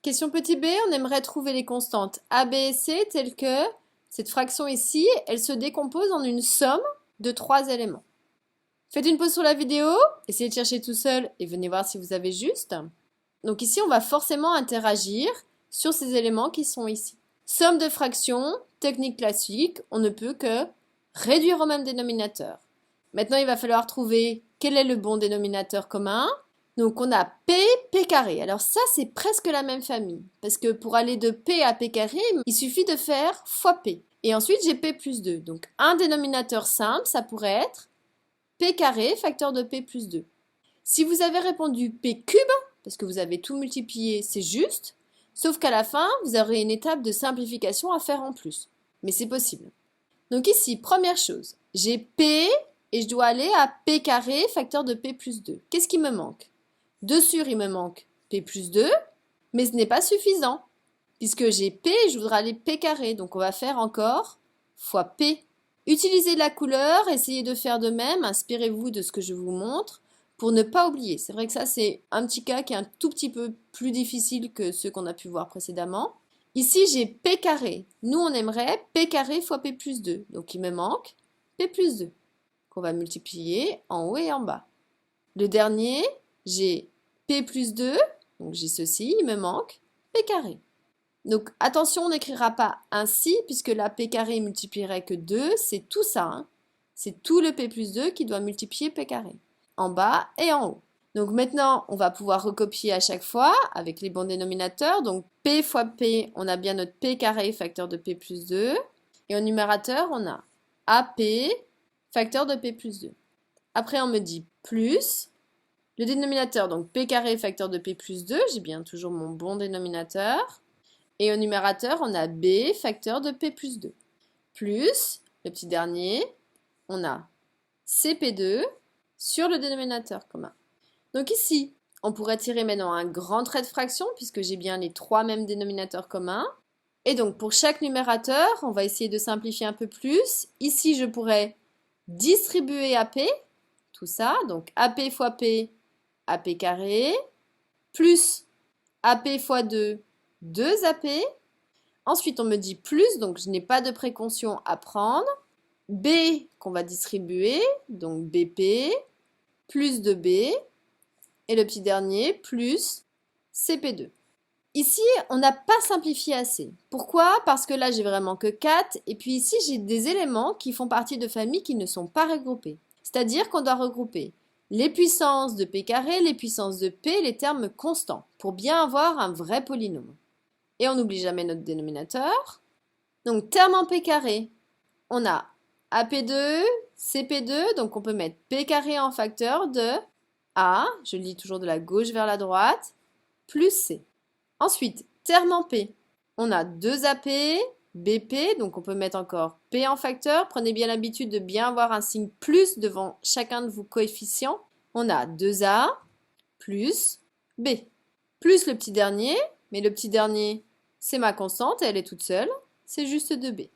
Question petit b, on aimerait trouver les constantes a, b et c telles que cette fraction ici, elle se décompose en une somme de 3 éléments. Faites une pause sur la vidéo, essayez de chercher tout seul et venez voir si vous avez juste. Donc ici, on va forcément interagir sur ces éléments qui sont ici. Somme de fractions, technique classique, on ne peut que réduire au même dénominateur. Maintenant, il va falloir trouver quel est le bon dénominateur commun. Donc on a p carré. Alors ça, c'est presque la même famille. Parce que pour aller de p à p carré, il suffit de faire fois p. Et ensuite, j'ai p plus 2. Donc un dénominateur simple, ça pourrait être p carré, facteur de p plus 2. Si vous avez répondu p cube, parce que vous avez tout multiplié, c'est juste. Sauf qu'à la fin, vous aurez une étape de simplification à faire en plus. Mais c'est possible. Donc ici, première chose, j'ai p et je dois aller à p carré, facteur de p plus 2. Qu'est-ce qui me manque? De sûr, il me manque p plus 2, mais ce n'est pas suffisant. Puisque j'ai p, je voudrais aller p carré. Donc on va faire encore fois p. Utilisez la couleur, essayez de faire de même, inspirez-vous de ce que je vous montre pour ne pas oublier. C'est vrai que ça, c'est un petit cas qui est un tout petit peu plus difficile que ceux qu'on a pu voir précédemment. Ici, j'ai p carré. Nous, on aimerait p carré fois p plus 2. Donc il me manque p plus 2 qu'on va multiplier en haut et en bas. Le dernier, j'ai p plus 2, donc j'ai ceci, il me manque p carré. Donc attention, on n'écrira pas ainsi, puisque la p carré multiplierait que 2, c'est tout ça. Hein. C'est tout le p plus 2 qui doit multiplier p carré, en bas et en haut. Donc maintenant, on va pouvoir recopier à chaque fois avec les bons dénominateurs. Donc p fois p, on a bien notre p carré facteur de p plus 2. Et au numérateur, on a ap facteur de p plus 2. Après, on me dit plus. Le dénominateur, donc p carré facteur de p plus 2, j'ai bien toujours mon bon dénominateur. Et au numérateur, on a b facteur de p plus 2. Plus, le petit dernier, on a cp2 sur le dénominateur commun. Donc ici, on pourrait tirer maintenant un grand trait de fraction puisque j'ai bien les 3 mêmes dénominateurs communs. Et donc pour chaque numérateur, on va essayer de simplifier un peu plus. Ici, je pourrais distribuer AP, tout ça, donc AP fois P, AP carré, plus AP fois 2, 2AP. Ensuite, on me dit plus, donc je n'ai pas de précaution à prendre. B qu'on va distribuer, donc BP, plus 2B, et le petit dernier, plus CP2. Ici, on n'a pas simplifié assez. Pourquoi? Parce que là, j'ai vraiment que 4. Et puis ici, j'ai des éléments qui font partie de familles qui ne sont pas regroupés. C'est-à-dire qu'on doit regrouper les puissances de p carré, les puissances de p, les termes constants, pour bien avoir un vrai polynôme. Et on n'oublie jamais notre dénominateur. Donc, terme en p carré, on a AP2, CP2, donc on peut mettre p carré en facteur de A, je lis toujours de la gauche vers la droite, plus C. Ensuite, terme en P, on a 2AP, BP, donc on peut mettre encore P en facteur. Prenez bien l'habitude de bien avoir un signe plus devant chacun de vos coefficients. On a 2A plus B, plus le petit dernier, mais le petit dernier, c'est ma constante et elle est toute seule, c'est juste 2B.